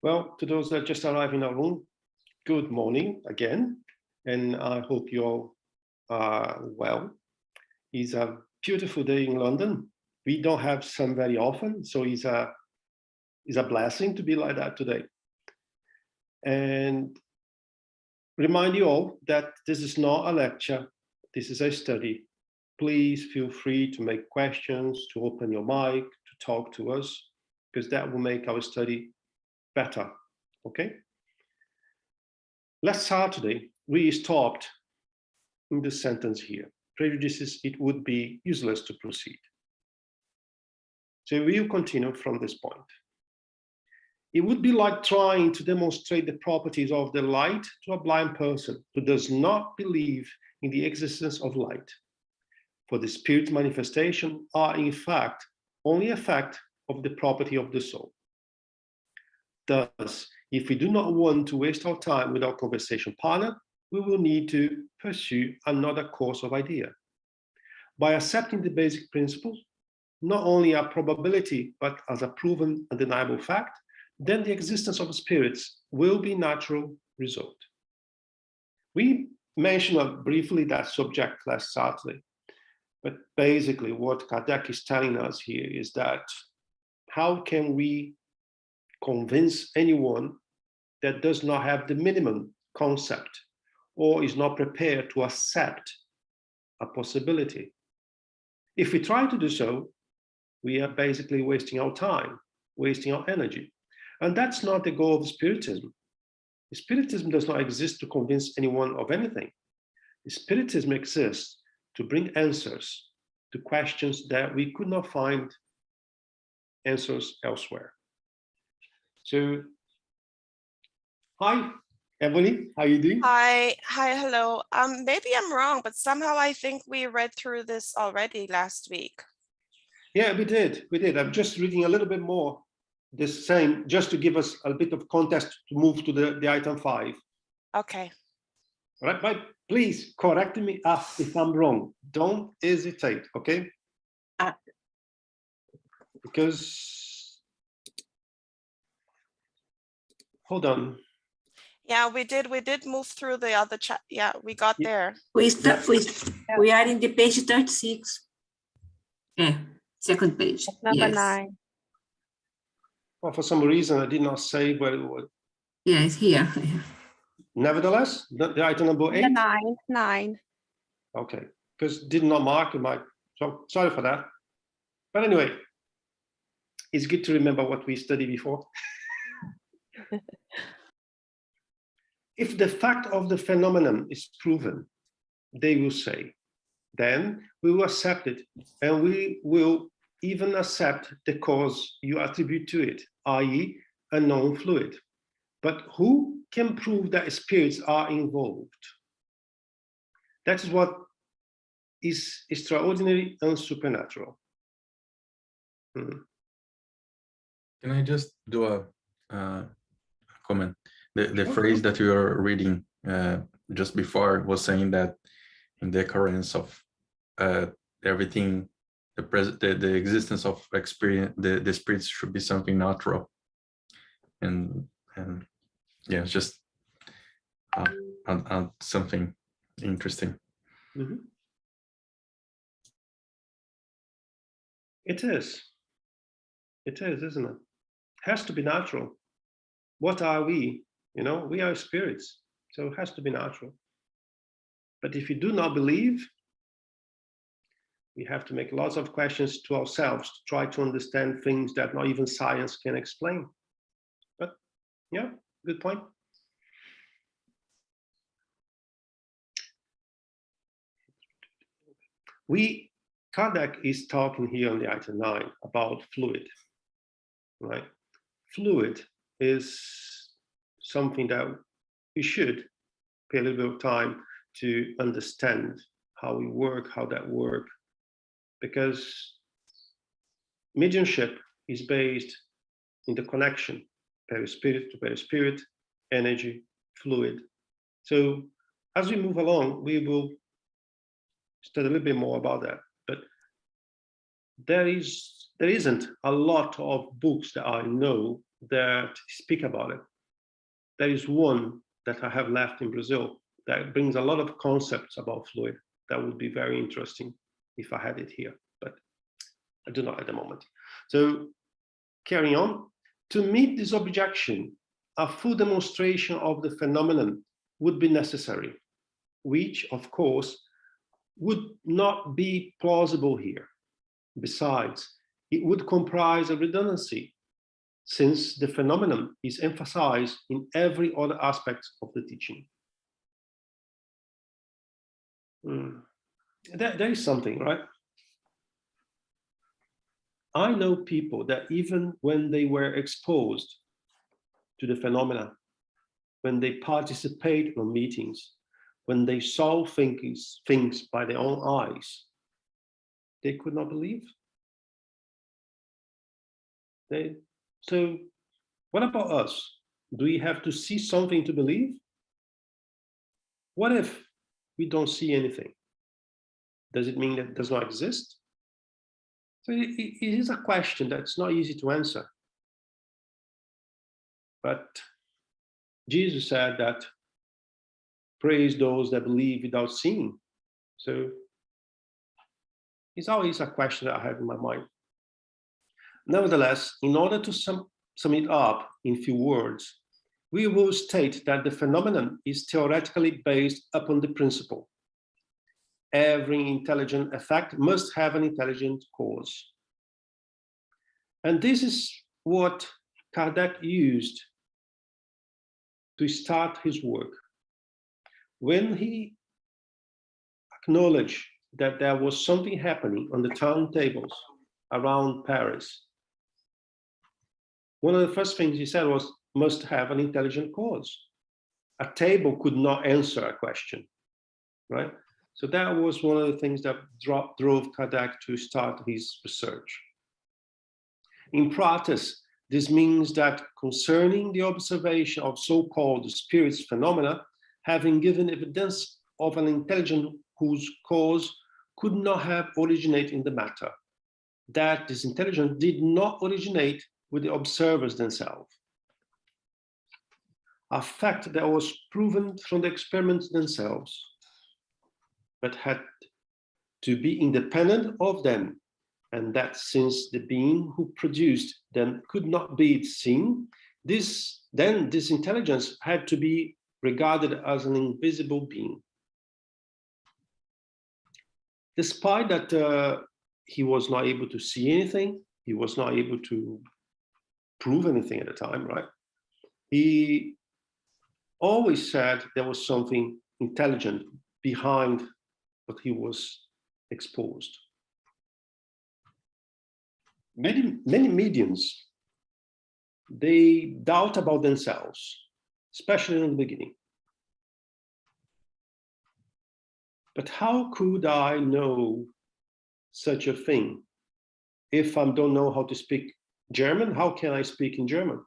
Well, to those that just arrived in our room, good morning again, and I hope you all are well. It's a beautiful day in London. We don't have sun very often, so it's a blessing to be like that today. And remind you all that this is not a lecture, this is a study. Please feel free to make questions, to open your mic, to talk to us, because that will make our study better, okay? Let's start today. We stopped in the sentence here. Prejudices, it would be useless to proceed. So we will continue from this point. It would be like trying to demonstrate the properties of the light to a blind person who does not believe in the existence of light. For the spirit manifestation are in fact only a fact of the property of the soul. Thus, if we do not want to waste our time with our conversation partner, we will need to pursue another course of idea. By accepting the basic principles, not only a probability, but as a proven undeniable fact, then the existence of spirits will be a natural result. We mentioned briefly that subject last Saturday, but basically what Kardec is telling us here is that how can we convince anyone that does not have the minimum concept or is not prepared to accept a possibility? If we try to do so, we are basically wasting our time, wasting our energy. And that's not the goal of Spiritism. Spiritism does not exist to convince anyone of anything. Spiritism exists to bring answers to questions that we could not find answers elsewhere. So, hi, Emily, how are you doing? Hi, hello. Maybe I'm wrong, but somehow I think we read through this already last week. Yeah, we did. I'm just reading a little bit more this same, just to give us a bit of context to move to the item 5. Okay. All right, but please correct me if I'm wrong. Don't hesitate, okay? Because, hold on. Yeah, we did move through the other chat. Yeah, we got there. We are in the page 36. Yeah, second page. Number yes. 9. Well, for some reason, I did not say where it was. Yeah, it's here. Nevertheless, the item number 8? 9. Okay, because did not mark in my, so sorry for that. But anyway, it's good to remember what we studied before. If the fact of the phenomenon is proven, they will say, then we will accept it, and we will even accept the cause you attribute to it, i.e. a known fluid. But who can prove that spirits are involved? That is what is extraordinary and supernatural. Can I just do a comment? The phrase that you are reading just before was saying that in the occurrence of everything, the existence of experience, the spirits should be something natural, and yeah, just something interesting. Mm-hmm. It is, isn't it? Has to be natural. What are we? You know, we are spirits, so it has to be natural. But if you do not believe, we have to make lots of questions to ourselves to try to understand things that not even science can explain. But yeah, good point. Kardec is talking here on the item 9 about fluid, right? Fluid is something that we should pay a little bit of time to understand how we work, how that works, because mediumship is based in the connection, perispirit to perispirit, energy, fluid. So as we move along, we will study a little bit more about that. But there isn't a lot of books that I know that speak about it. There is one that I have left in Brazil that brings a lot of concepts about fluid that would be very interesting if I had it here, but I do not at the moment. So carrying on, to meet this objection, a full demonstration of the phenomenon would be necessary, which of course would not be plausible here. Besides, it would comprise a redundancy, since the phenomenon is emphasized in every other aspect of the teaching. There is something, right? I know people that even when they were exposed to the phenomena, when they participate in meetings, when they saw things by their own eyes, they could not believe. So what about us? Do we have to see something to believe? What if we don't see anything? Does it mean that it does not exist? So it is a question that's not easy to answer. But Jesus said that praise those that believe without seeing. So it's always a question that I have in my mind. Nevertheless, in order to sum it up in few words, we will state that the phenomenon is theoretically based upon the principle. Every intelligent effect must have an intelligent cause. And this is what Kardec used to start his work. When he acknowledged that there was something happening on the turntables around Paris, one of the first things he said was, must have an intelligent cause. A table could not answer a question, right? So that was one of the things that drove Kardec to start his research. In practice, this means that concerning the observation of so-called spirits phenomena, having given evidence of an intelligence whose cause could not have originated in the matter, that this intelligence did not originate with the observers themselves. A fact that was proven from the experiments themselves, but had to be independent of them, and that since the being who produced them could not be seen, this intelligence had to be regarded as an invisible being. Despite that he was not able to see anything, he was not able to prove anything at the time, right? He always said there was something intelligent behind what he was exposed. Many mediums, they doubt about themselves, especially in the beginning. But how could I know such a thing? If I don't know how to speak German, how can I speak in German?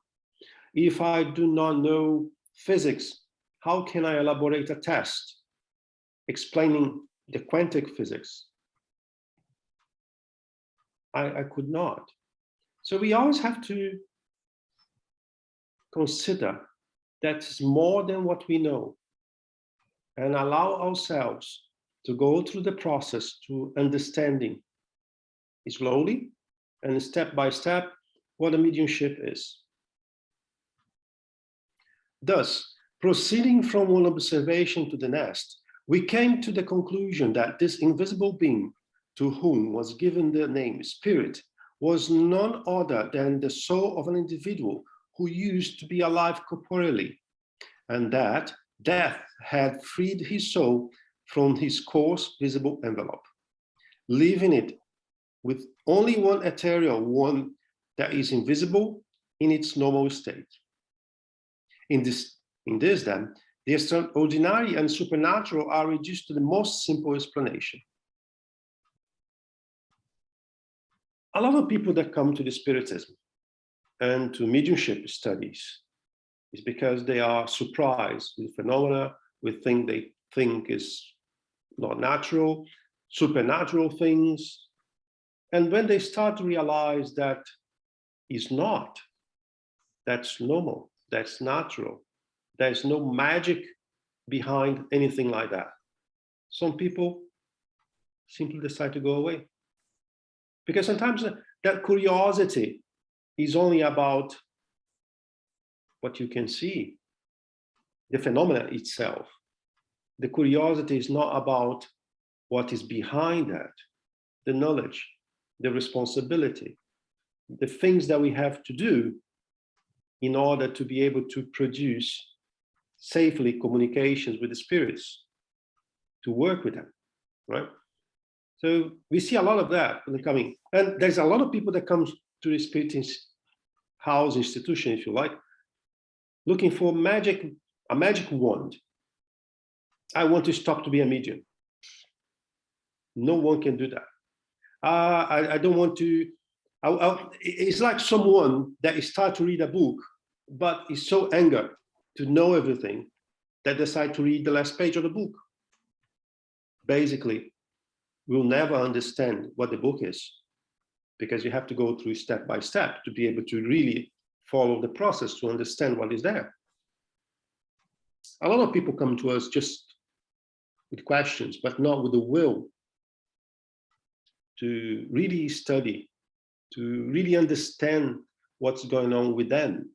If I do not know physics, how can I elaborate a test explaining the quantum physics? I could not. So we always have to consider that it's more than what we know, and allow ourselves to go through the process to understanding slowly and step by step what a mediumship is. Thus, proceeding from one observation to the next, we came to the conclusion that this invisible being, to whom was given the name spirit, was none other than the soul of an individual who used to be alive corporeally, and that death had freed his soul from his coarse visible envelope, leaving it with only one ethereal one that is invisible in its normal state. In this then, the extraordinary and supernatural are reduced to the most simple explanation. A lot of people that come to the Spiritism and to mediumship studies is because they are surprised with phenomena, with things they think is not natural, supernatural things. And when they start to realize that it's not, That's normal. That's natural. There's no magic behind anything like that. Some people simply decide to go away. Because sometimes that curiosity is only about what you can see, the phenomena itself. The curiosity is not about what is behind that, the knowledge, the responsibility, the things that we have to do in order to be able to produce safely communications with the spirits, to work with them, right? So we see a lot of that coming. And there's a lot of people that come to the spirit house institution, if you like, looking for a magic wand. I want to stop to be a medium. No one can do that. I don't want to. It's like someone that starts to read a book, but is so angered to know everything that decide to read the last page of the book. Basically, we'll never understand what the book is, because you have to go through step by step to be able to really follow the process to understand what is there. A lot of people come to us just with questions, but not with the will to really study, to really understand what's going on with them.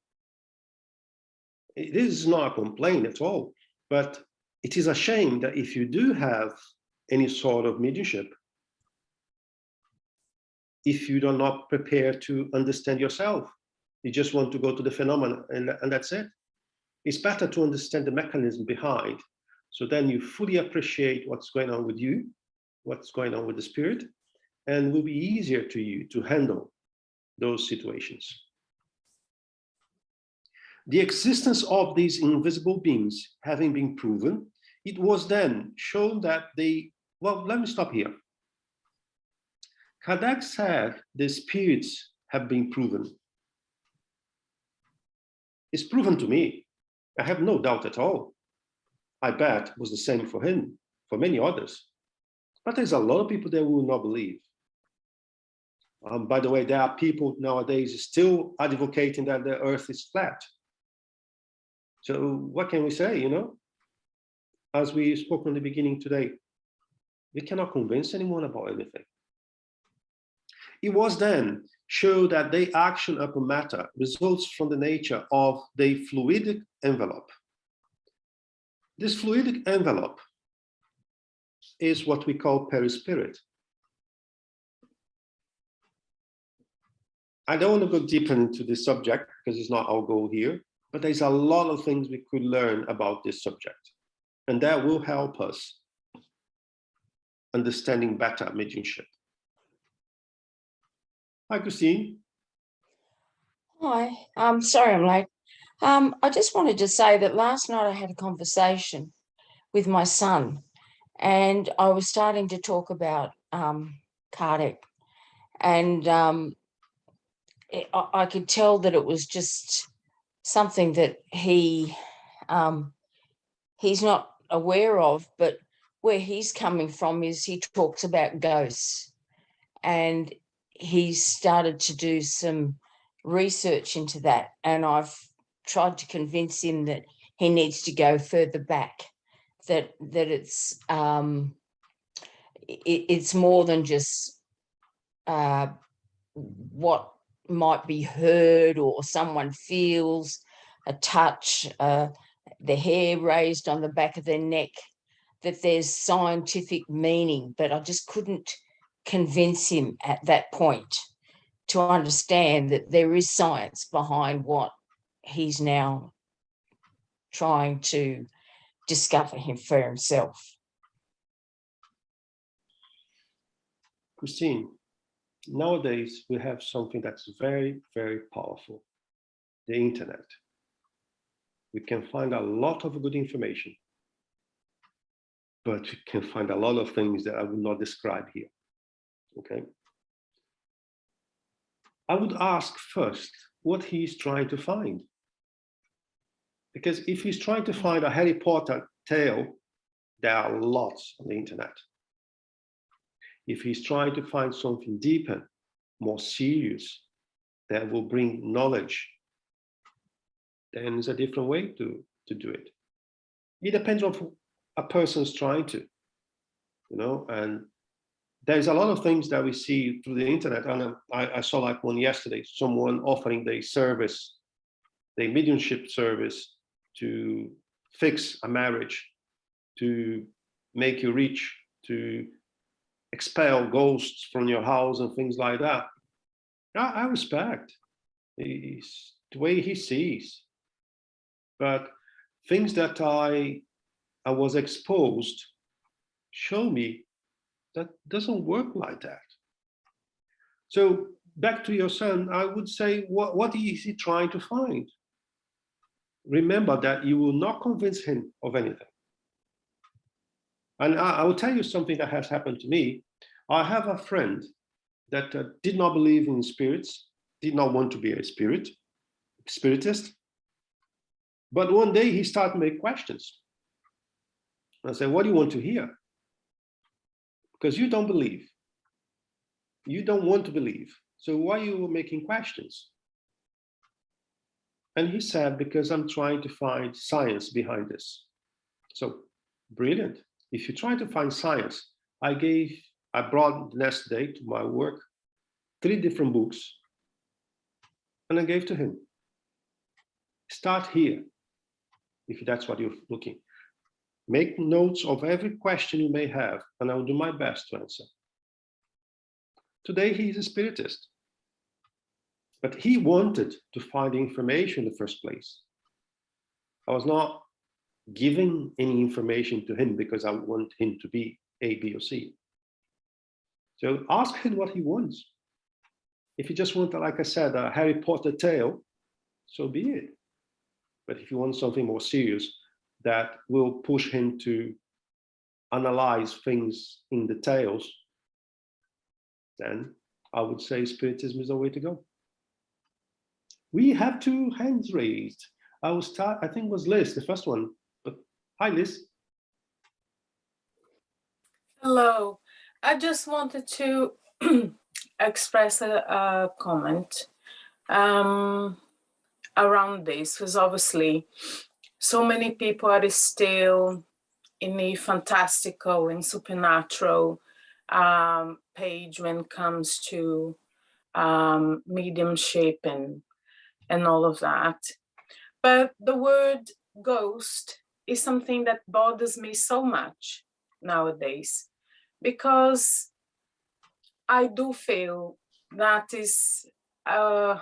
This is not a complaint at all, but it is a shame that if you do have any sort of mediumship, if you are not prepared to understand yourself, you just want to go to the phenomena and that's it. It's better to understand the mechanism behind, so then you fully appreciate what's going on with you, what's going on with the spirit, and will be easier to you to handle those situations. The existence of these invisible beings having been proven, it was then shown that they, well, let me stop here. Kardec said the spirits have been proven. It's proven to me. I have no doubt at all. I bet it was the same for him, for many others. But there's a lot of people that will not believe. By the way, there are people nowadays still advocating that the earth is flat. So what can we say, you know? As we spoke in the beginning today, we cannot convince anyone about anything. It was then shown that the action upon matter results from the nature of the fluidic envelope. This fluidic envelope is what we call perispirit. I don't want to go deeper into this subject because it's not our goal here, but there's a lot of things we could learn about this subject, and that will help us understanding better mediumship. Hi, Christine. Hi, sorry I'm late. I just wanted to say that last night I had a conversation with my son, and I was starting to talk about Kardec, and I could tell that it was just something that he's not aware of, but where he's coming from is he talks about ghosts, and he's started to do some research into that, and I've tried to convince him that he needs to go further back, that it's more than just what might be heard or someone feels, a touch, the hair raised on the back of their neck, that there's scientific meaning, but I just couldn't convince him at that point to understand that there is science behind what he's now trying to discover him for himself. Christine, nowadays we have something that's very, very powerful, the internet. We can find a lot of good information, but we can find a lot of things that I will not describe here, okay? I would ask first what he's trying to find. Because if he's trying to find a Harry Potter tale, there are lots on the internet. If he's trying to find something deeper, more serious, that will bring knowledge, then there's a different way to do it. It depends on a person's trying to, and there's a lot of things that we see through the internet. And I saw like one yesterday, someone offering their service, their mediumship service to fix a marriage, to make you rich, to expel ghosts from your house and things like that. I respect the way he sees, but things that I was exposed show me that doesn't work like that. So back to your son, I would say, what is he trying to find? Remember that you will not convince him of anything. And I will tell you something that has happened to me. I have a friend that did not believe in spirits, did not want to be a spiritist. But one day he started to make questions. I said, what do you want to hear? Because you don't believe. You don't want to believe. So why are you making questions? And he said, because I'm trying to find science behind this. So brilliant. If you try to find science, I brought the next day to my work 3 different books, and I gave to him. Start here, if that's what you're looking. Make notes of every question you may have, and I will do my best to answer. Today, he's a spiritist, but he wanted to find the information in the first place. I was not giving any information to him because I want him to be A, B, or C. So ask him what he wants. If you just want, like I said, a Harry Potter tale, so be it. But if you want something more serious that will push him to analyze things in the tales, then I would say Spiritism is the way to go. We have 2 hands raised. I will start, I think it was Liz, the first one. But hi, Liz. Hello. I just wanted to express a comment around this, because obviously so many people are still in the fantastical and supernatural page when it comes to mediumship and all of that. But the word ghost is something that bothers me so much nowadays, because I do feel that is a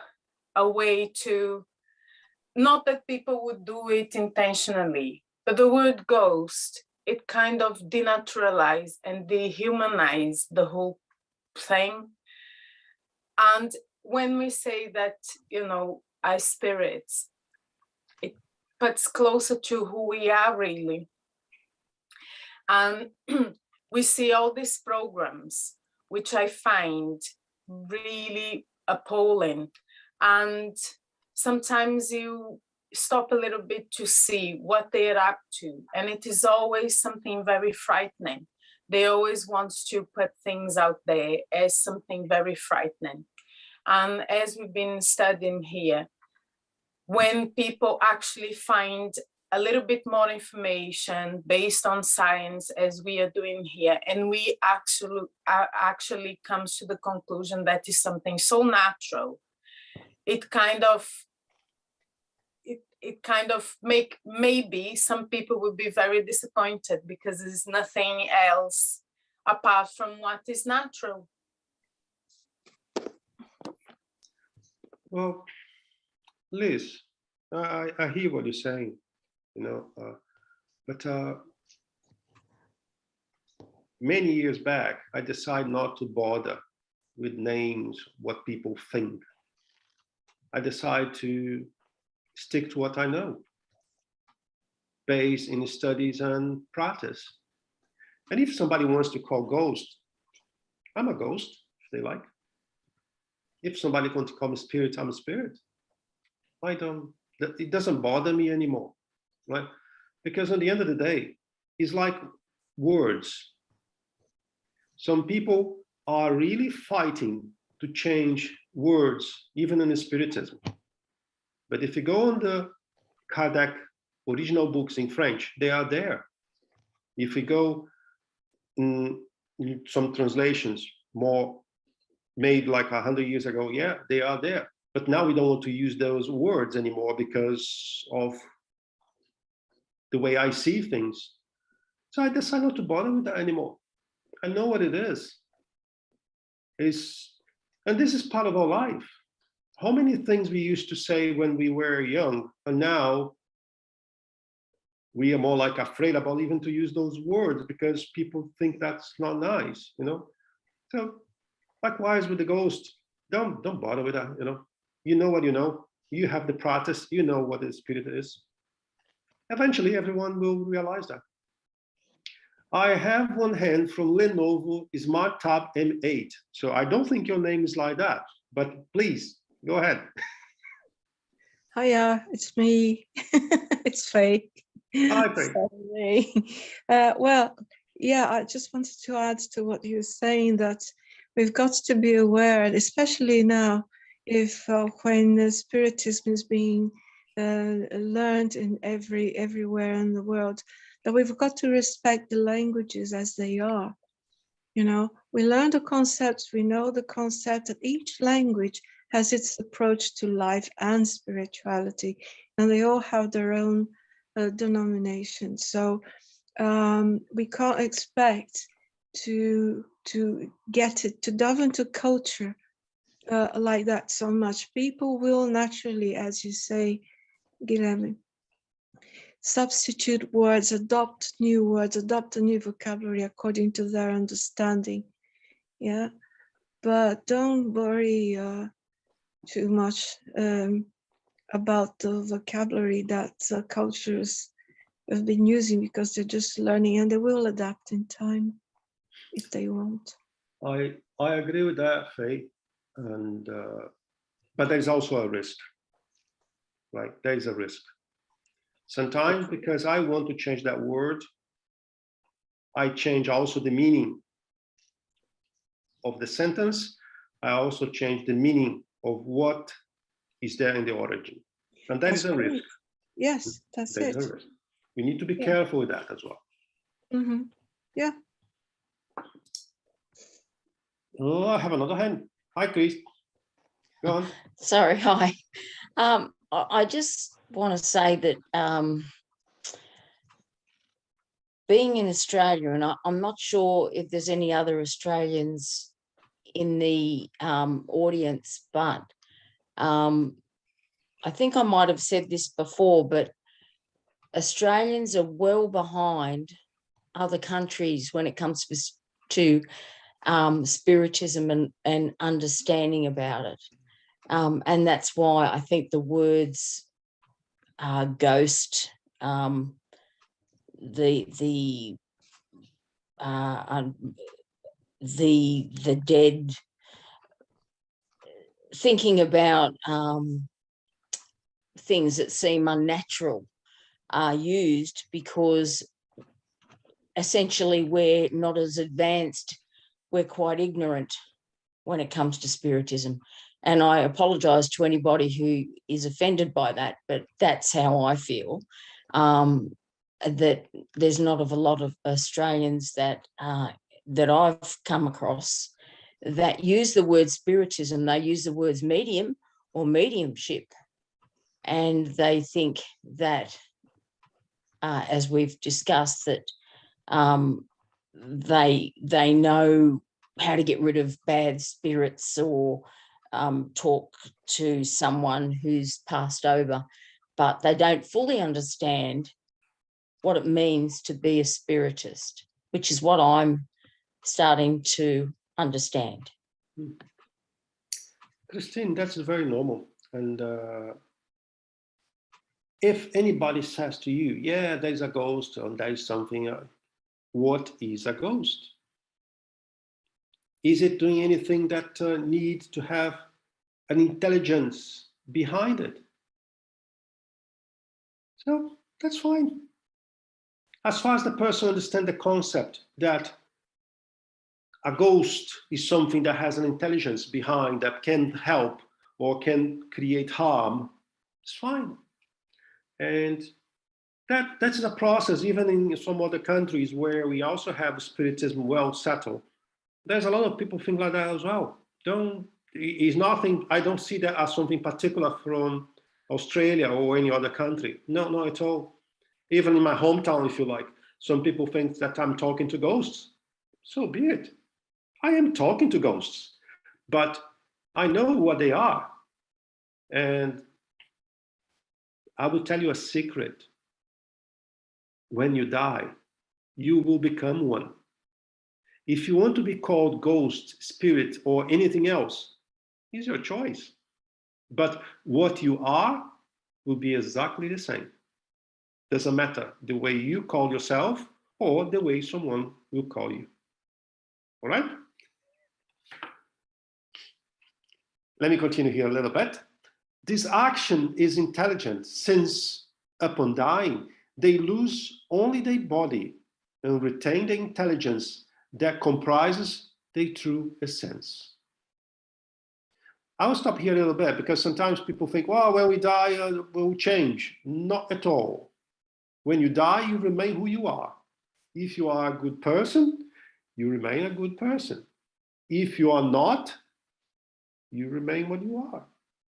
way to, not that people would do it intentionally, but the word ghost, it kind of denaturalized and dehumanized the whole thing. And when we say that, our spirits, it puts closer to who we are really. And we see all these programs, which I find really appalling. And sometimes you stop a little bit to see what they're up to. And it is always something very frightening. They always want to put things out there as something very frightening. And as we've been studying here, when people actually find a little bit more information based on science, as we are doing here, and we actually comes to the conclusion that is something so natural, it kind of make, maybe some people will be very disappointed because there's nothing else apart from what is natural. Well, Liz, I hear what you're saying, but many years back, I decided not to bother with names, what people think. I decided to stick to what I know, based in studies and practice. And if somebody wants to call ghost, I'm a ghost, if they like. If somebody wants to call me spirit, I'm a spirit. It doesn't bother me anymore, right? Because at the end of the day, it's like words. Some people are really fighting to change words, even in the spiritism. But if you go on the Kardec original books in French, they are there. If we go in some translations more made like 100 years ago, yeah, they are there. But now we don't want to use those words anymore because of the way I see things. So I decided not to bother with that anymore. I know what it is. And this is part of our life. How many things we used to say when we were young, and now we are more like afraid about even to use those words because people think that's not nice, you know? So likewise with the ghost, don't bother with that, you know? You know what you know. You have the practice, you know what the spirit is. Eventually everyone will realize that. I have one hand from Lenovo Smart Tab M8. So I don't think your name is like that, but please go ahead. Hiya, it's me. It's Faye. Hi, Faye. Sorry. Well, yeah, I just wanted to add to what you were saying, that we've got to be aware, especially now, if when the Spiritism is being learned in everywhere in the world, that we've got to respect the languages as they are. You know, we learn the concepts, we know the concept, that each language has its approach to life and spirituality, and they all have their own denomination. So we can't expect to get it, to dive into culture like that so much. People will naturally, as you say, Guilherme, substitute words, adopt new words, adopt a new vocabulary according to their understanding. Yeah, but don't worry too much about the vocabulary that cultures have been using, because they're just learning and they will adapt in time if they want. I agree with that, Faye, and but there's also a risk, right? There's a risk. Sometimes because I want to change that word, I change also the meaning of the sentence. I also change the meaning of what is there in the origin. And that is a risk. Yes, that's it. There's a risk. We need to be Yeah. careful with that as well. Mm-hmm. Yeah. Oh, I have another hand. Hi, Chris. Go on. Sorry, hi. I just want to say that being in Australia, and I'm not sure if there's any other Australians in the audience, but I think I might have said this before, but Australians are well behind other countries when it comes to spiritism and understanding about it. And that's why I think the words ghost, the dead, thinking about things that seem unnatural are used because essentially we're not as advanced, we're quite ignorant when it comes to spiritism. And I apologise to anybody who is offended by that, but that's how I feel, that there's not a lot of Australians that I've come across that use the word spiritism. They use the words medium or mediumship, and they think that, as we've discussed, that they know how to get rid of bad spirits or talk to someone who's passed over, but they don't fully understand what it means to be a spiritist, which is what I'm starting to understand. Christine, that's very normal. And if anybody says to you, yeah, there's a ghost or there's something, what is a ghost? Is it doing anything that needs to have an intelligence behind it? So that's fine. As far as the person understands the concept that a ghost is something that has an intelligence behind that can help or can create harm, it's fine. And that's a process, even in some other countries where we also have spiritism well settled. There's a lot of people think like that as well. It's nothing, I don't see that as something particular from Australia or any other country. No, not at all. Even in my hometown, if you like, some people think that I'm talking to ghosts. So be it. I am talking to ghosts, but I know what they are. And I will tell you a secret. When you die, you will become one. If you want to be called ghost, spirit, or anything else, it's your choice. But what you are will be exactly the same. Doesn't matter the way you call yourself or the way someone will call you. All right? Let me continue here a little bit. This action is intelligent since upon dying, they lose only their body and retain the intelligence that comprises their true essence. I'll stop here a little bit because sometimes people think, well, when we die, we'll change. Not at all. When you die, you remain who you are. If you are a good person, you remain a good person. If you are not, you remain what you are,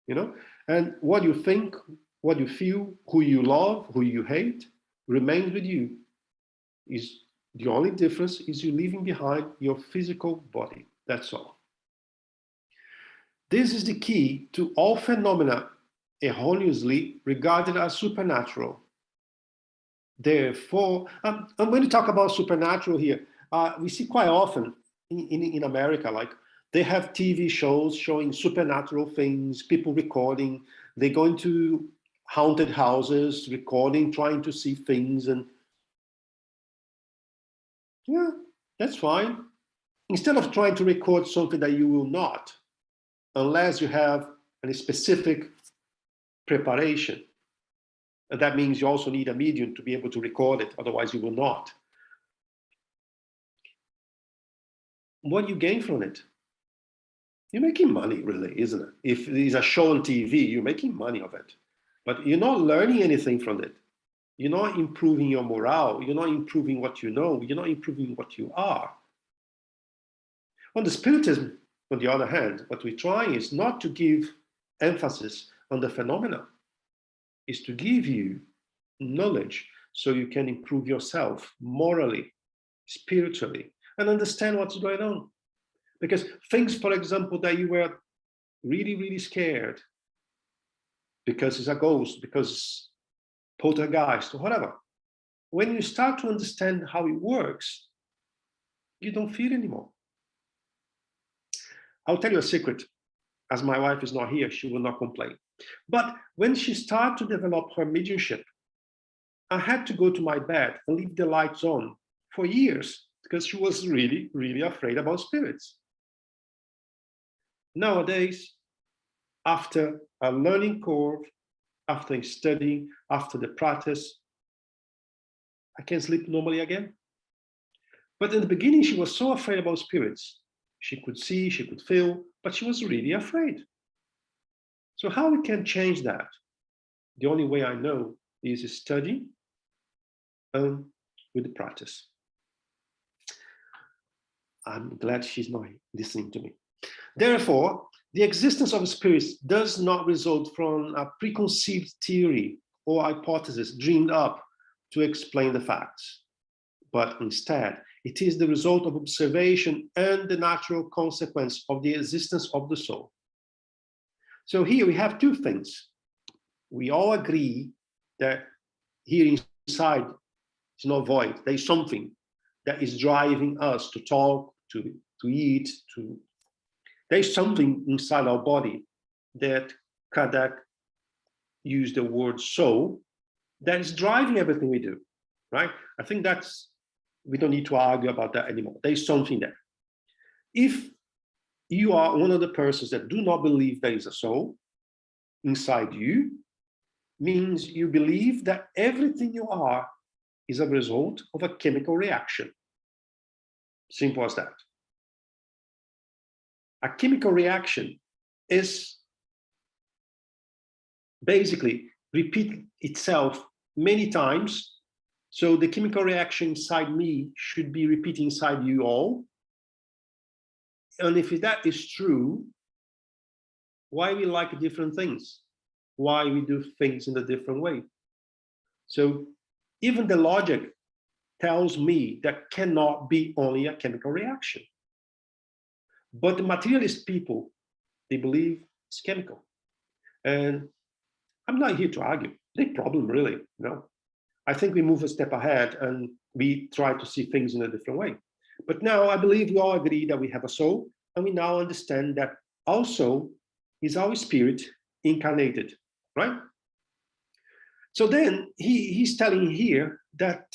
you know? And what you think, what you feel, who you love, who you hate, remains with you. Is the only difference is you leaving behind your physical body. That's all. This is the key to all phenomena erroneously regarded as supernatural. Therefore, and when you talk about supernatural here, we see quite often in America, like they have TV shows showing supernatural things, people recording, they go into haunted houses, recording, trying to see things, and yeah, that's fine. Instead of trying to record something that you will not, unless you have a specific preparation. And that means you also need a medium to be able to record it, otherwise you will not. What you gain from it? You're making money, really, isn't it? If it's a show on TV, you're making money of it. But you're not learning anything from it. You're not improving your morale. You're not improving what you know. You're not improving what you are. On the Spiritism, on the other hand, what we're trying is not to give emphasis on the phenomena, is to give you knowledge so you can improve yourself morally, spiritually, and understand what's going on. Because things, for example, that you were really, really scared because it's a ghost, because it's poltergeist, or whatever. When you start to understand how it works, you don't fear anymore. I'll tell you a secret. As my wife is not here, she will not complain. But when she started to develop her mediumship, I had to go to my bed and leave the lights on for years because she was really, really afraid about spirits. Nowadays, after a learning curve, after studying, after the practice, I can sleep normally again. But in the beginning, she was so afraid about spirits. She could see, she could feel, but she was really afraid. So how we can change that? The only way I know is study and with the practice. I'm glad she's not listening to me. Therefore, the existence of spirits does not result from a preconceived theory or hypothesis dreamed up to explain the facts, but instead, it is the result of observation and the natural consequence of the existence of the soul. So here we have two things. We all agree that here inside is no void. There's something that is driving us to talk, to eat, there's something inside our body that Kardec used the word soul that is driving everything we do, right? I think we don't need to argue about that anymore. There's something there. If you are one of the persons that do not believe there is a soul inside you, means you believe that everything you are is a result of a chemical reaction. Simple as that. A chemical reaction is basically repeat itself many times. So the chemical reaction inside me should be repeating inside you all. And if that is true, why we like different things? Why we do things in a different way? So even the logic tells me that cannot be only a chemical reaction. But the materialist people, they believe it's chemical. And I'm not here to argue. Big problem, really. You know, I think we move a step ahead and we try to see things in a different way. But now I believe we all agree that we have a soul, and we now understand that our soul is our spirit incarnated, right? So then he's telling here that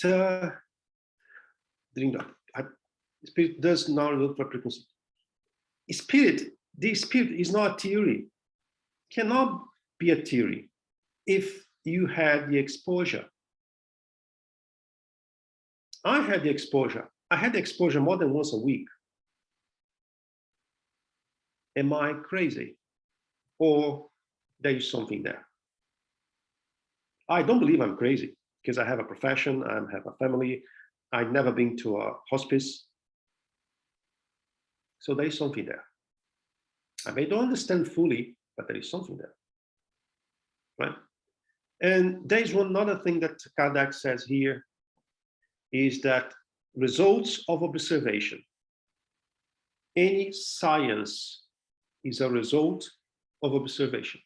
spirit does not look for frequency. Spirit, the spirit is not a theory, cannot be a theory if you had the exposure. I had the exposure. I had the exposure more than once a week. Am I crazy? Or there is something there? I don't believe I'm crazy because I have a profession, I have a family, I've never been to a hospice. So there is something there. I may not understand fully, but there is something there, right? And there is one other thing that Kardec says here, is that results of observation. Any science is a result of observation.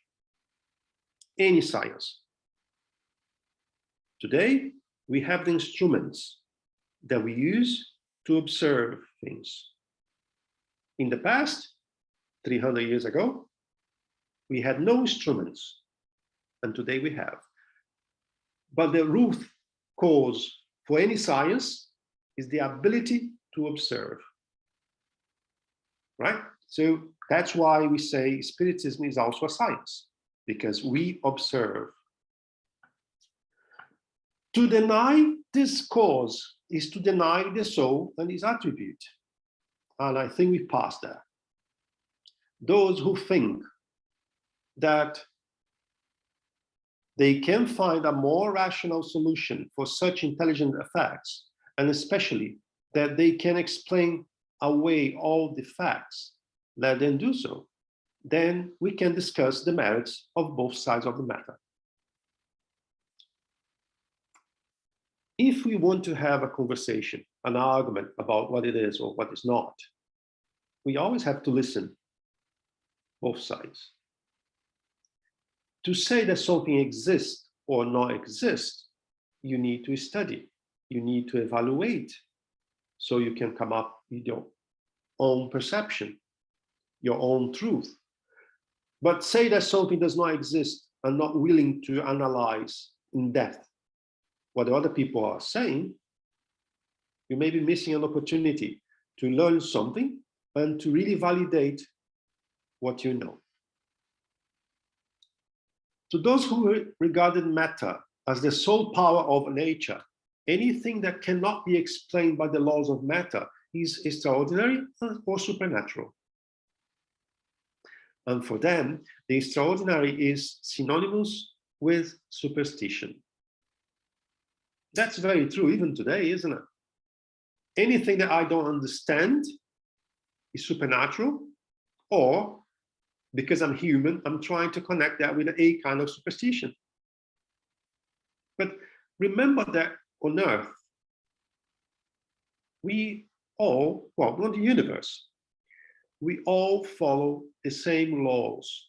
Any science. Today, we have the instruments that we use to observe things. In the past, 300 years ago, we had no instruments, and today we have. But the root cause for any science is the ability to observe, right? So that's why we say Spiritism is also a science, because we observe. To deny this cause is to deny the soul and its attribute. And I think we've passed that. Those who think that they can find a more rational solution for such intelligent effects, and especially that they can explain away all the facts, let them do so. Then we can discuss the merits of both sides of the matter. If we want to have a conversation, an argument about what it is or what is not, we always have to listen both sides. To say that something exists or not exists, you need to study, you need to evaluate, so you can come up with your own perception, your own truth. But say that something does not exist and not willing to analyze in depth what the other people are saying, you may be missing an opportunity to learn something and to really validate what you know. To those who regarded matter as the sole power of nature, anything that cannot be explained by the laws of matter is extraordinary or supernatural. And for them, the extraordinary is synonymous with superstition. That's very true even today, isn't it? Anything that I don't understand is supernatural, or because I'm human, I'm trying to connect that with a kind of superstition. But remember that on Earth, we all, well, not the universe, we all follow the same laws,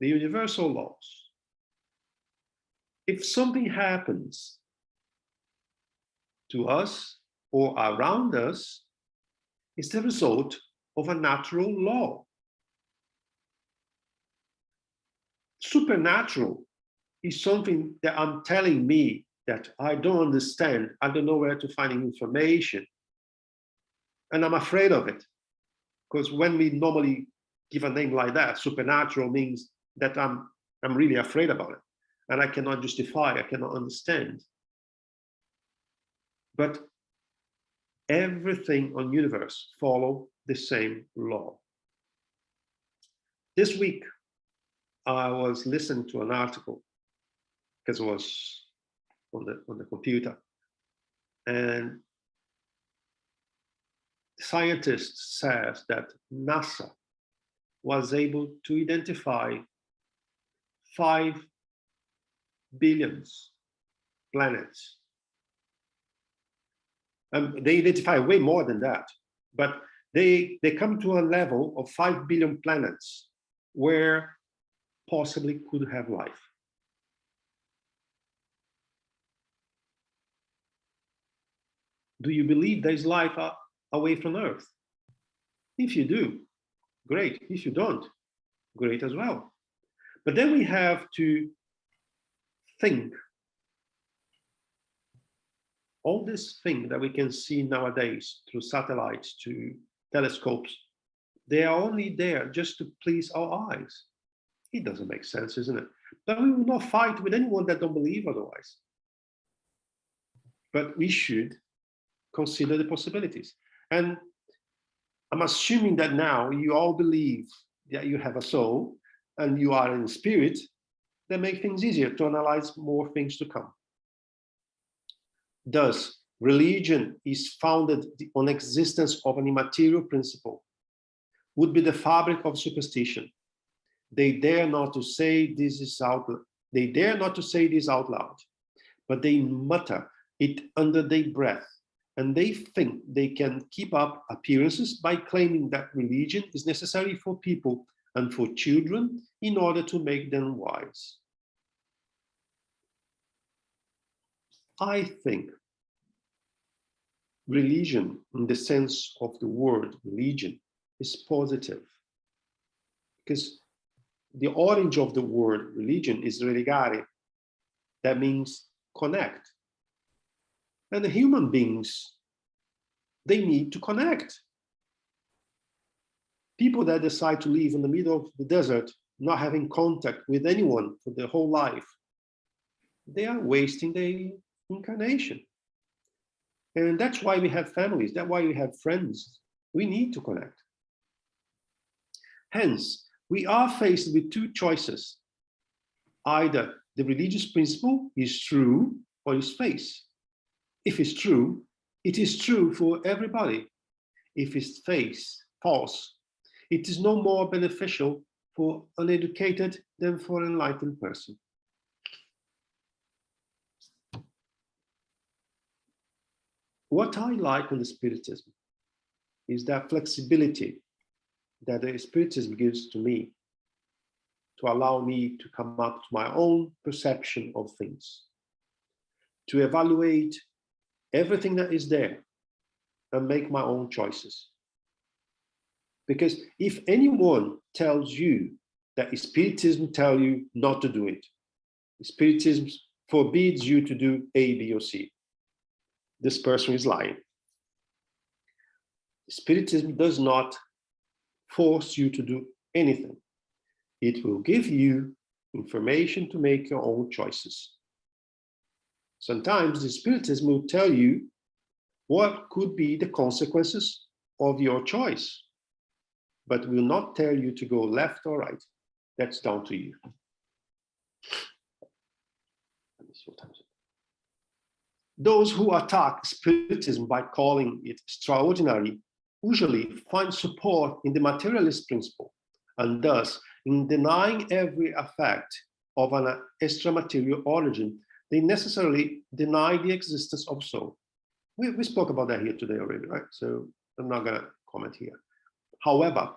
the universal laws. If something happens to us or around us, it's the result of a natural law. Supernatural is something that I'm telling me that I don't understand, I don't know where to find information, and I'm afraid of it. Because when we normally give a name like that, supernatural means that I'm really afraid about it, and I cannot justify, I cannot understand. But everything on universe follow the same law. This week, I was listening to an article because it was on the computer. And scientists says that NASA was able to identify 5 billion planets. They identify way more than that, but they come to a level of 5 billion planets where possibly could have life. Do you believe there is life away from Earth? If you do, great. If you don't, great as well. But then we have to think all this thing that we can see nowadays through satellites to telescopes, they are only there just to please our eyes. It doesn't make sense, isn't it? But we will not fight with anyone that don't believe otherwise. But we should consider the possibilities. And I'm assuming that now you all believe that you have a soul and you are in spirit, that make things easier to analyze more things to come. Thus, religion is founded on existence of an immaterial principle, would be the fabric of superstition. They dare not to say this out loud, but they mutter it under their breath, and they think they can keep up appearances by claiming that religion is necessary for people and for children in order to make them wise. I think religion, in the sense of the word religion, is positive, because the origin of the word religion is religare, that means connect. And the human beings, they need to connect. People that decide to live in the middle of the desert, not having contact with anyone for their whole life, they are wasting their incarnation. And that's why we have families, that's why we have friends. We need to connect. Hence, we are faced with two choices. Either the religious principle is true or is false. If it's true, it is true for everybody. If it's false, it is no more beneficial for uneducated than for an enlightened person. What I like in the Spiritism is that flexibility that the Spiritism gives to me to allow me to come up to my own perception of things, to evaluate everything that is there and make my own choices. Because if anyone tells you that Spiritism tells you not to do it, Spiritism forbids you to do A, B, or C, this person is lying. Spiritism does not force you to do anything. It will give you information to make your own choices. Sometimes the Spiritism will tell you what could be the consequences of your choice, but will not tell you to go left or right. That's down to you. Those who attack Spiritism by calling it extraordinary usually find support in the materialist principle, and thus, in denying every effect of an extra-material origin, they necessarily deny the existence of soul. We spoke about that here today already, right? So I'm not going to comment here. However,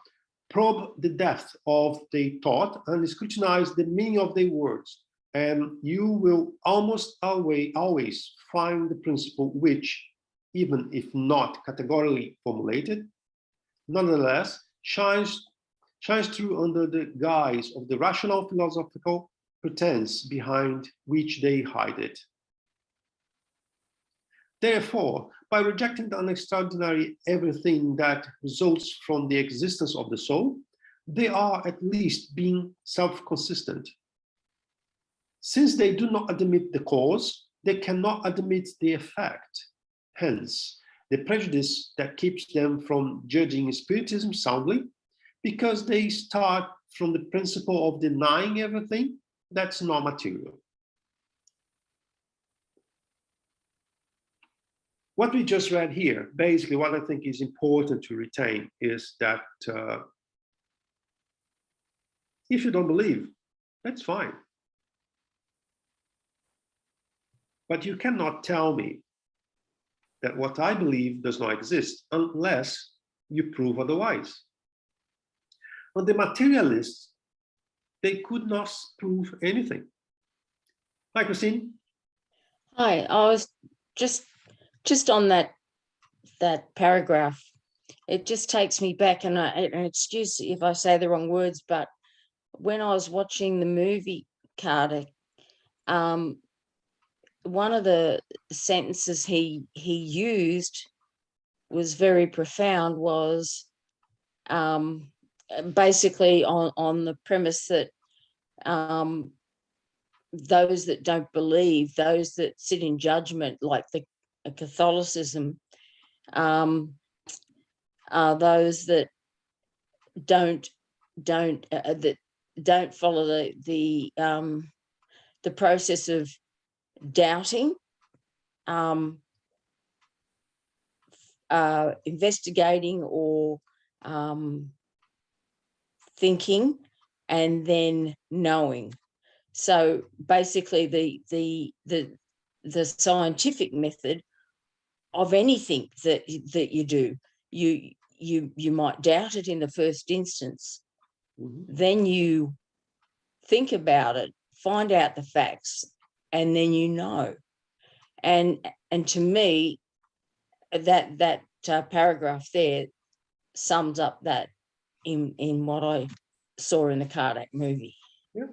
probe the depth of their thought and scrutinize the meaning of their words, and you will almost always find the principle which, even if not categorically formulated, nonetheless shines through under the guise of the rational philosophical pretense behind which they hide it. Therefore, by rejecting the unextraordinary everything that results from the existence of the soul, they are at least being self-consistent. Since they do not admit the cause, they cannot admit the effect. Hence, the prejudice that keeps them from judging Spiritism soundly, because they start from the principle of denying everything that's not material. what we just read here, basically what I think is important to retain is that if you don't believe, that's fine. But you cannot tell me that what I believe does not exist unless you prove otherwise. But the materialists, they could not prove anything. Hi, Christine. Hi, I was just on that paragraph. It just takes me back, and excuse if I say the wrong words, but when I was watching the movie Kardec, one of the sentences he used was very profound, was basically on the premise that those that don't believe, those that sit in judgment, like the Catholicism, are those that don't follow the process of doubting, investigating, or thinking, and then knowing. So basically, the scientific method of anything that you do, you might doubt it in the first instance. Then you think about it, find out the facts, and then you know. And to me, that paragraph there sums up that in what I saw in the Kardec movie. Yeah,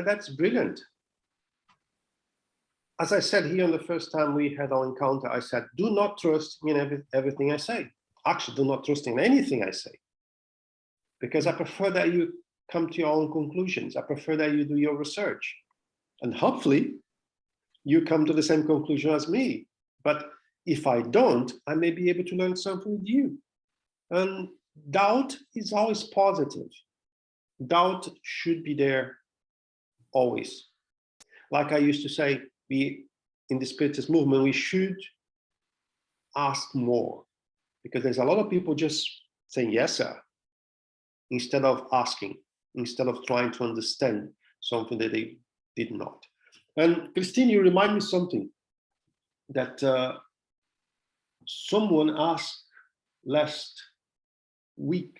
that's brilliant. As I said here on the first time we had our encounter, I said, do not trust in everything I say. Actually, do not trust in anything I say. Because I prefer that you come to your own conclusions. I prefer that you do your research. And hopefully, you come to the same conclusion as me. But if I don't, I may be able to learn something with you. And doubt is always positive. Doubt should be there always. Like I used to say, we in the Spiritist movement, we should ask more, because there's a lot of people just saying yes, sir, instead of asking, instead of trying to understand something that they did not. And Christine, you remind me something that someone asked last week.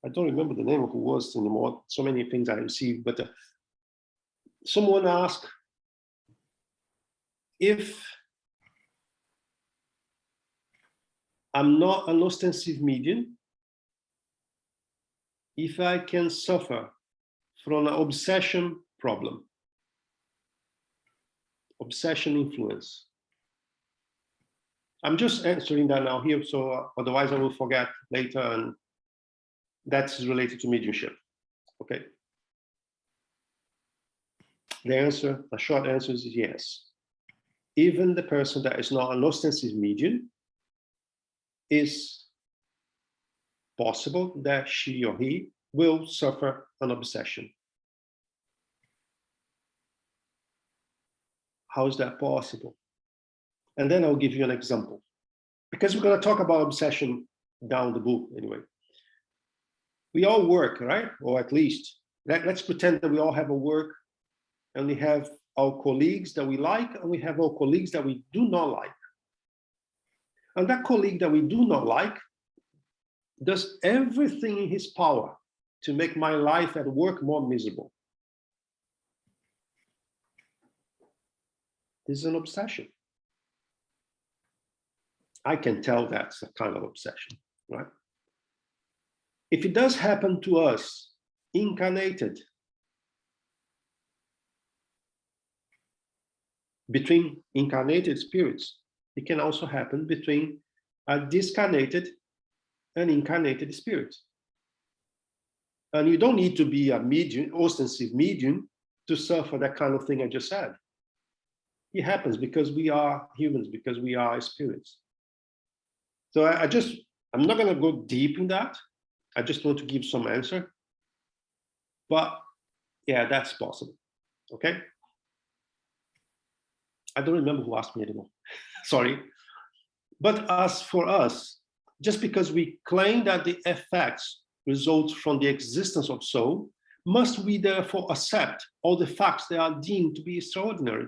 I don't remember the name of who was anymore. So many things I received, but someone asked if I'm not an ostensive medium, if I can suffer from an obsession problem, obsession influence. I'm just answering that now here, so otherwise I will forget later, and that's related to mediumship. Okay. The answer, a short answer is yes. Even the person that is not an ostensive medium, is possible that she or he will suffer an obsession. How is that possible? And then I'll give you an example, because we're going to talk about obsession down the book anyway. We all work, right? Or at least, let's pretend that we all have a work, and we have our colleagues that we like, and we have our colleagues that we do not like. And that colleague that we do not like does everything in his power to make my life at work more miserable. This is an obsession. I can tell that's a kind of obsession, right? If it does happen to us, incarnated, between incarnated spirits, it can also happen between a discarnated and incarnated spirit. And you don't need to be a medium, ostensive medium, to suffer that kind of thing I just said. It happens because we are humans, because we are spirits. So I'm not going to go deep in that. I just want to give some answer. But yeah, that's possible. Okay. I don't remember who asked me anymore. Sorry. But as for us, just because we claim that the effects result from the existence of soul, must we therefore accept all the facts that are deemed to be extraordinary?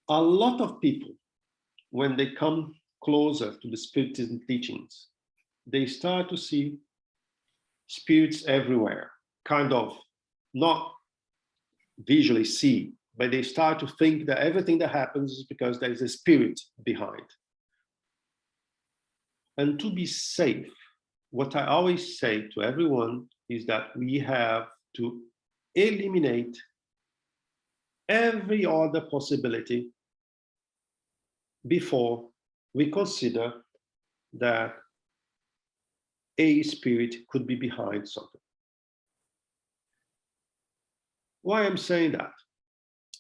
A lot of people, when they come closer to the Spiritism teachings, they start to see spirits everywhere, kind of not visually see, but they start to think that everything that happens is because there is a spirit behind. And to be safe, what I always say to everyone is that we have to eliminate every other possibility before we consider that a spirit could be behind something. Why I'm saying that?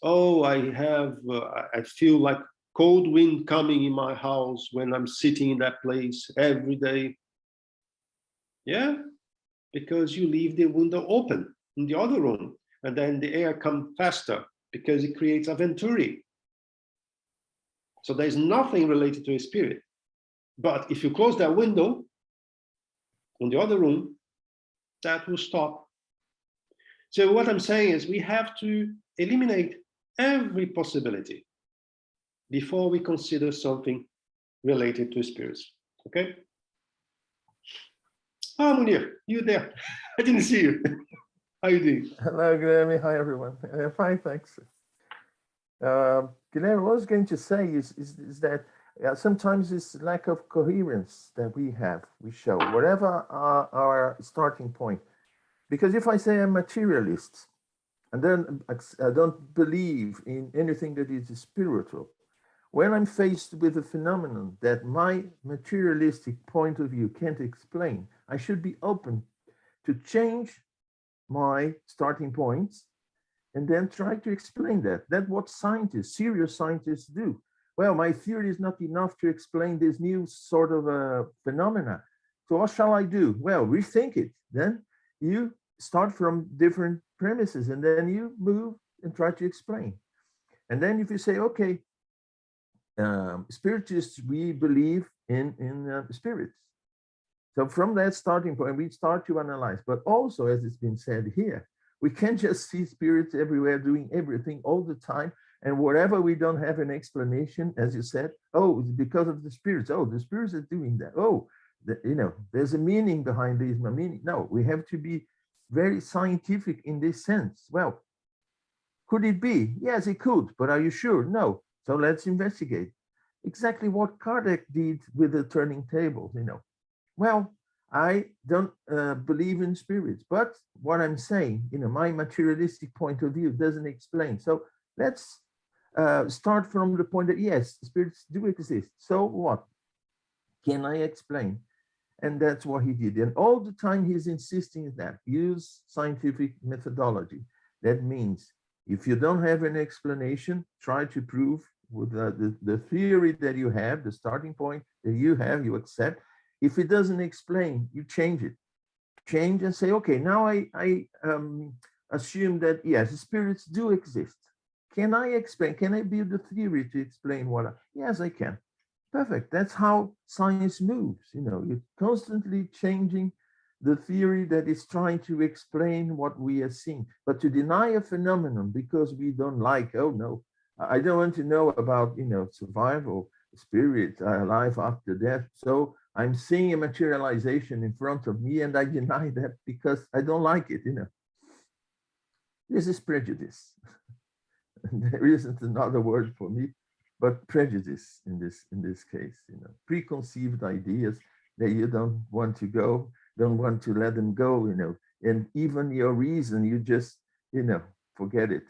Oh, I feel like cold wind coming in my house when I'm sitting in that place every day. Yeah, because you leave the window open in the other room, and then the air comes faster because it creates a venturi. So there's nothing related to a spirit. But if you close that window in the other room, that will stop. So what I'm saying is we have to eliminate every possibility before we consider something related to spirits. Okay? Ah, Munir, you there? I didn't see you. How you doing? Hello, Guilherme. Hi, everyone. Fine, thanks. Guilherme, what I was going to say is that sometimes it's lack of coherence that we show, whatever our starting point. Because if I say I'm materialist, and then I don't believe in anything that is spiritual, when I'm faced with a phenomenon that my materialistic point of view can't explain, I should be open to change my starting points and then try to explain that. That's what scientists, serious scientists do. Well, my theory is not enough to explain this new sort of phenomena. So what shall I do? Well, rethink it. Then you start from different premises and then you move and try to explain. And then if you say, okay, spiritists, we believe in spirits. So from that starting point, we start to analyze. But also, as it's been said here, we can't just see spirits everywhere doing everything all the time. And whatever we don't have an explanation, as you said, oh, it's because of the spirits. Oh, the spirits are doing that. Oh, there's a meaning behind this. No, we have to be very scientific in this sense. Well, could it be? Yes, it could. But are you sure? No. So let's investigate. Exactly what Kardec did with the turning tables, Well, I don't believe in spirits, but what I'm saying, my materialistic point of view doesn't explain. So let's start from the point that, yes, spirits do exist. So what? Can I explain? And that's what he did. And all the time he's insisting that use scientific methodology. That means if you don't have an explanation, try to prove with the theory that you have, the starting point that you have, you accept. If it doesn't explain, you change it. Change and say, okay, now I assume that, yes, spirits do exist. Can I explain? Can I build a theory to explain what? Yes, I can. Perfect. That's how science moves. You're constantly changing the theory that is trying to explain what we are seeing. But to deny a phenomenon because we don't like, oh no, I don't want to know about, survival, spirit, life after death. So I'm seeing a materialization in front of me and I deny that because I don't like it, This is prejudice. There isn't another word for me, but prejudice in this case, preconceived ideas that you don't want to let them go, and even your reason, you just, forget it.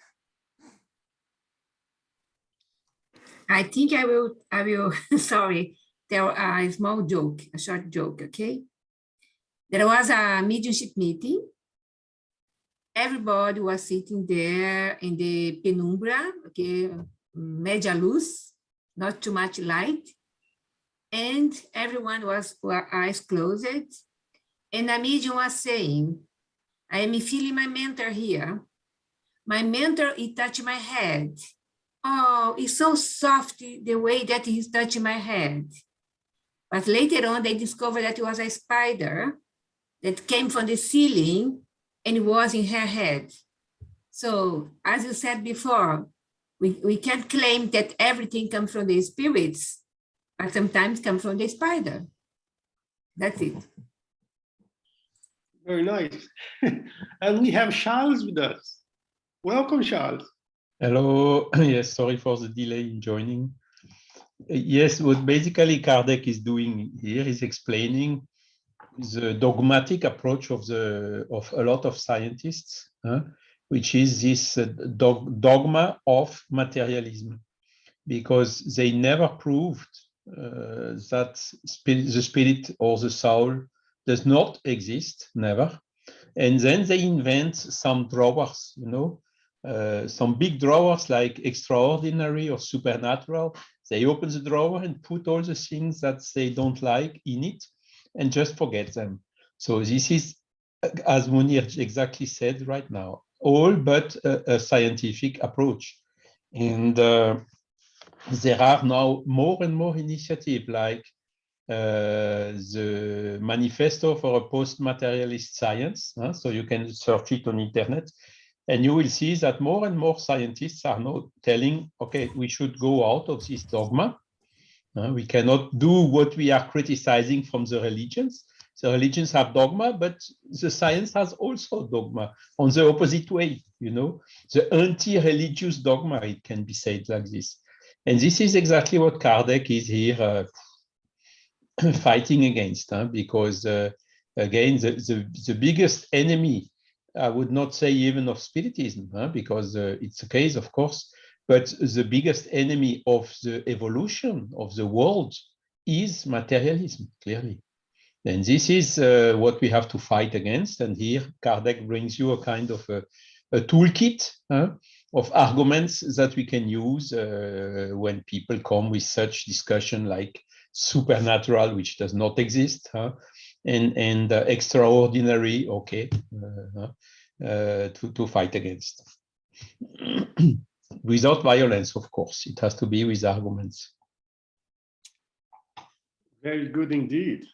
I think I will, sorry, tell a small joke, a short joke, okay? There was a mediumship meeting. Everybody was sitting there in the penumbra, okay, media luz, not too much light. And everyone was with eyes closed. And the medium was saying, I am feeling my mentor here. my mentor, he touched my head. Oh, it's so soft the way that he's touching my head. But later on, they discovered that it was a spider that came from the ceiling and it was in her head. So as you said before, we can't claim that everything comes from the spirits, but sometimes comes from the spider. That's it. Very nice. And we have Charles with us. Welcome, Charles. Hello. Yes, sorry for the delay in joining. Yes, what basically Kardec is doing here is explaining the dogmatic approach of a lot of scientists, which is this dogma of materialism, because they never proved that the spirit or the soul does not exist, never. And then they invent some drawers, you know, some big drawers like extraordinary or supernatural. They open the drawer and put all the things that they don't like in it and just forget them. So this is, as Munir exactly said right now, all but a scientific approach. And there are now more and more initiatives like the Manifesto for a Post-Materialist Science. So you can search it on internet, and you will see that more and more scientists are now telling, okay, we should go out of this dogma. We cannot do what we are criticizing from the religions. The religions have dogma, but the science has also dogma on the opposite way, you know, the anti-religious dogma, it can be said like this. And this is exactly what Kardec is here fighting against, because again, the biggest enemy, I would not say even of Spiritism, because it's a case, of course, but the biggest enemy of the evolution of the world is materialism, clearly. And this is what we have to fight against. And here, Kardec brings you a kind of a toolkit of arguments that we can use when people come with such discussion like supernatural, which does not exist, and extraordinary, okay, to fight against. Without violence, of course, it has to be with arguments. Very good indeed.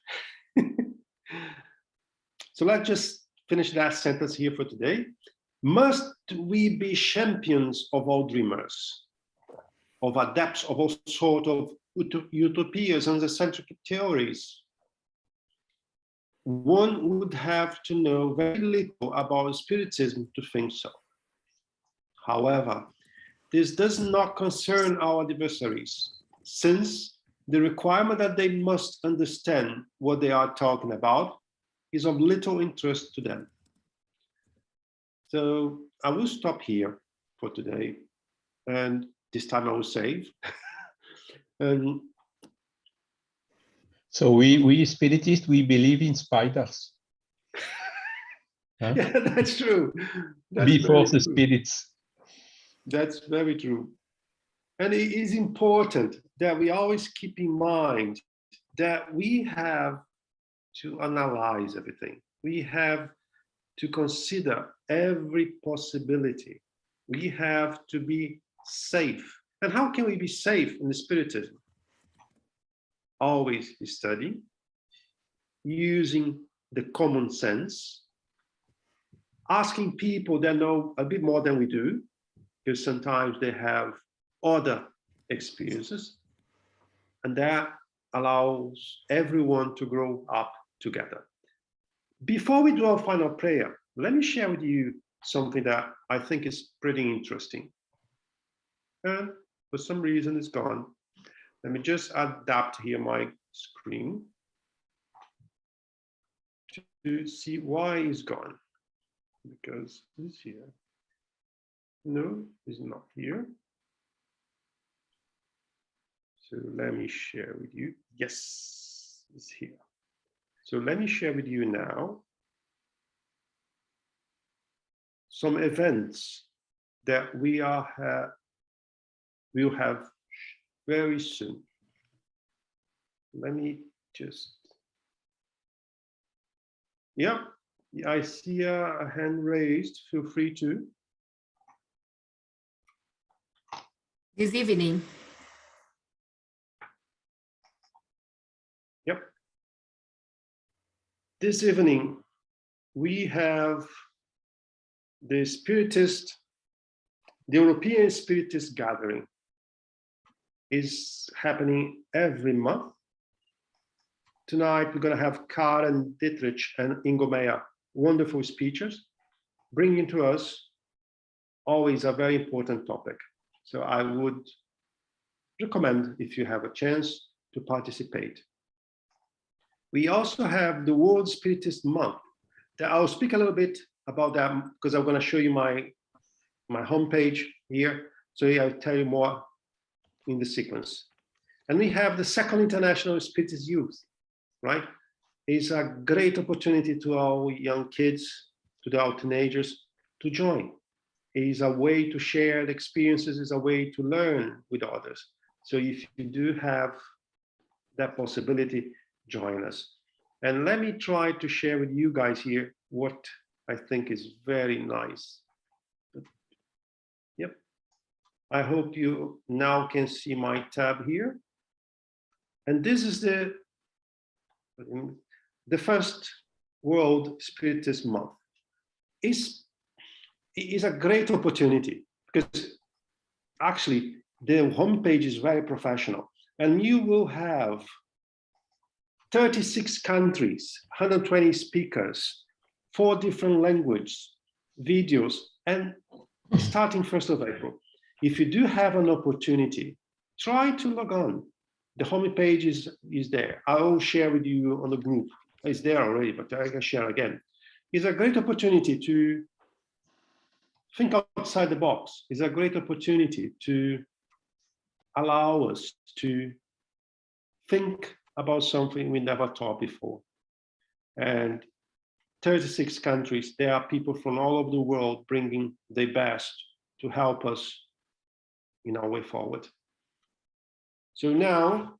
So let's just finish that sentence here for today. Must we be champions of all dreamers, of adepts of all sort of utopias and eccentric theories? One would have to know very little about Spiritism to think so. However, this does not concern our adversaries, since the requirement that they must understand what they are talking about is of little interest to them. So I will stop here for today, and this time I will save. And so we Spiritists, we believe in spiders. yeah, that's true. That's before the true. spirits. That's very true. And it is important that we always keep in mind that we have to analyze everything. We have to consider every possibility. We have to be safe. And how can we be safe in the Spiritism? Always study, using the common sense, asking people that know a bit more than we do, because sometimes they have other experiences, and that allows everyone to grow up together. Before we do our final prayer, let me share with you something that I think is pretty interesting. And for some reason it's gone. Let me just adapt here my screen to see why it's gone. Because it's here. No, it's not here. So let me share with you. Yes, it's here. So let me share with you now some events that we will have very soon. Let me just, yeah, I see a hand raised. Feel free to. This evening. Yep. This evening, we have the European Spiritist Gathering. Is happening every month. Tonight, we're going to have Karen Dietrich and Ingo Meyer, wonderful speakers, bringing to us always a very important topic. So I would recommend, if you have a chance, to participate. We also have the World Spiritist Month. I'll speak a little bit about that because I'm going to show you my homepage here. So I'll tell you more in the sequence. And we have the Second International Spiritist Youth, right? It's a great opportunity to our young kids, to our teenagers, to join. It is a way to share the experiences, it's a way to learn with others. So if you do have that possibility, join us. And let me try to share with you guys here what I think is very nice. Yep. I hope you now can see my tab here. And this is the first World Spiritist Month. It is a great opportunity because actually the homepage is very professional and you will have 36 countries, 120 speakers, 4 different languages, videos, and starting 1st of April. If you do have an opportunity, try to log on. The homepage is there. I will share with you on the group. It's there already, but I can share again. It's a great opportunity to think outside the box. It's a great opportunity to allow us to think about something we never thought before. And 36 countries, there are people from all over the world bringing their best to help us in our way forward. So now,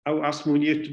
I will ask Munir to